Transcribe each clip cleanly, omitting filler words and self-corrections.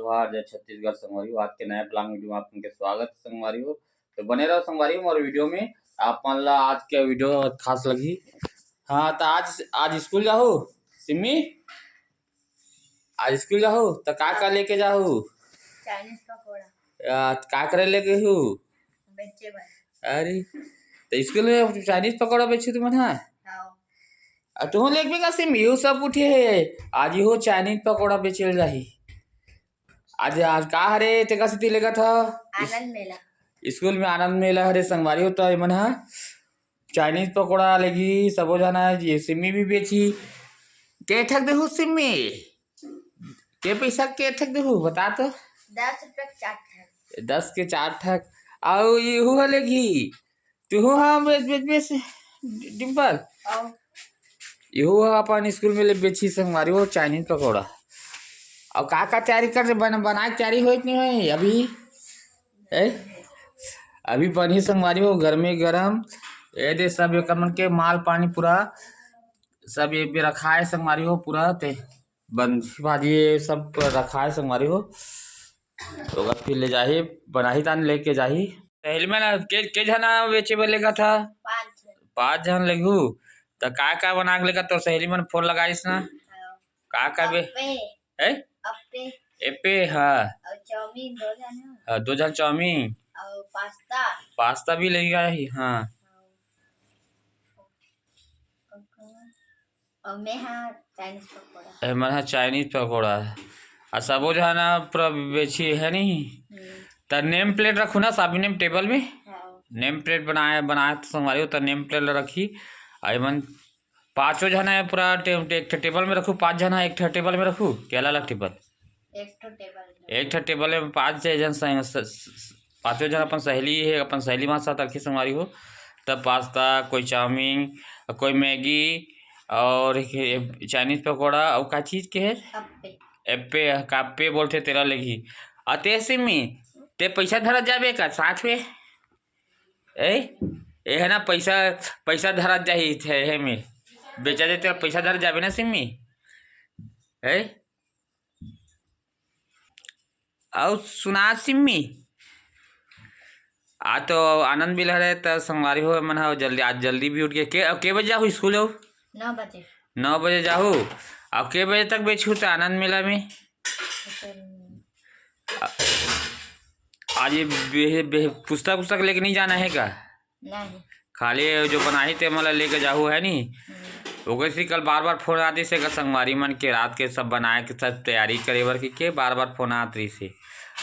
जोहार जय छत्तीसगढ़ संगवारी हो। आज के नए ब्लॉग वीडियो में आप उनके स्वागत है संगवारी हो। तो बने रहो संगवारी हो मोर वीडियो में। आप मन ला आज के वीडियो खास लगी। हाँ तो आज स्कूल जाहू सिमी, आज स्कूल जाहू तो का लेके जाहू? चाइनीज पकोड़ा। का करे लेके हूँ बेचे बा। अरे तो स्कूल में चाइनीज पकौड़ा बेचे तुम? हाँ तुम लेके भी का सिमी यू सब उठे है। आज हो चाइनीज पकौड़ा बेचे जाही। आज आज का हरे तेका सिटी लेगा था आनंद मेला। स्कूल में आनंद मेला हरे संगवारी होता है मन चाइनीज पकौड़ा लेगी सबो जाना। ये सिमी भी बेची के ठक देहू सिमी के पैसा के ठक देहू बता तो? 10 रुपए 4 ठक। 10 के 4 ठक। आओ ये हो लेगी तू हाँ बेच डिम्पल यो अपन स्कूल में ले बेची संगवारी हो चाइनीज पकौड़ा। अब का तैयारी कर बनाए तैयारी हो नहीं है अभी अभी बनी संगवारी हो घर में गरम ये दे सब एक मन के माल पानी पूरा सब ये पे रखा है संगवारी हो पूरा ते बंदी भाजी सब रखा है संगवारी हो। तो फिर ले जाही बनाही तान लेके जाही पहले में के जना बेचे बोलेगा था 5 जन लेगू तो का बना के लेगा तो सहेली मन फोन लगाइस ना का बे एपे हाँ और चाउमीन 2 जन। 2 जन चाउमीन और पास्ता भी लेगा ही। हाँ और मैं हाँ चाइनीज पकोड़ा। मैं चाइनीज पकौड़ा और सबो जो है ना पूरा बेची है नहीं तो नेम प्लेट रखू ना साबी नेम टेबल में नेम प्लेट बनाए तो संगवारी हो तो नेम प्लेट रखी आई मन 5 जन है पूरा एक टेबल में रखू 5 जन एक टेबल में रखू क्या अलग टेबल एक टेबल में 5 जन 5 जन अपन सहेली है अपन सहेली वहाँ साथ रखी संगवारी हो तब पास्ता कोई चाउमीन कोई मैगी और चाइनीज पकौड़ा और का चीज के है एप्पे काप्पे बोलते तेरा लगी अते सिमी ते पैसा धरा जाबे का साथ में ए है ना पैसा धरा जाही है में बेचा दे तेरा पैसा धरा जाबे ना सिमी है और सुना सिमी आज तो आनंद मिल रहे तो संगवारी हो मन जल्दी आज जल्दी भी उठ गए के बजे जाओ स्कूल जाओ 9 बजे जाओ अब के बजे तक बेचू तो आनंद मेला में आज ये पुस्तक लेके नहीं जाना है का? नहीं खाली जो बनाई थे मतलब लेके जाओ है नी वैसे कल बार फोन आती से संगवारी मन के रात के सब बनाए के सब तैयारी करे बर के बार फोन आत रही से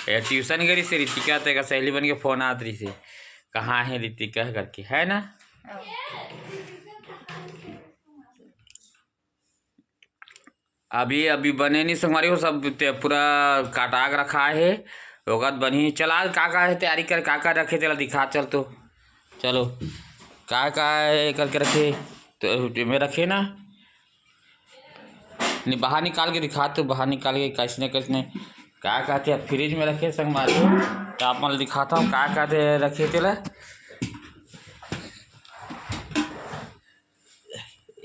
ट्यूशन गई से रितिका ते का सहेली बन के फोन आत रही से कहाँ है रितिका करके है ना। अभी बने नहीं संगवारी हो सब पूरा काटाग रखा है वगत बनी चला का है तैयारी कर का रखे चला दिखा चल तो चलो का करके रखे तो में रखे ना नहीं बाहर निकाल के दिखा तो बाहर निकाल के कैसने का कहते फ्रिज में रखे संगवारी हो तो आप मतलब दिखाता हूँ का कहते रखे चला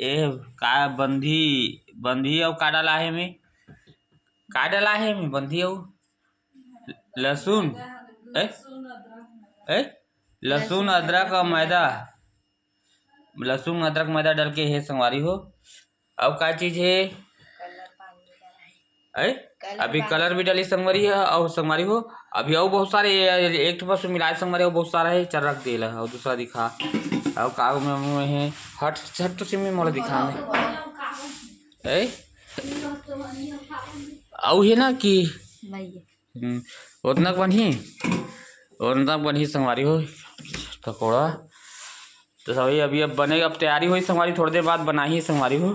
ए का बंधी और का डाला है में बंधी और लहसुन लहसुन अदरक और लहसुन अदरक मैदा डाल के है संगवारी हो। अब क्या चीज है अभी कलर भी डाली संगवारी है और संगवारी हो अभी और बहुत सारे एक बस मिलाए संगवारी हो बहुत सारा है चल रख दे और दूसरा दिखा और का में है हट तो सिमी मोला दिखा और है ना कि उतना बनी संगवारी हो पकौड़ा तो सभी अभी अब बने अब तैयारी हुई संगवारी थोड़ी देर बाद बना ही संगवारी हो।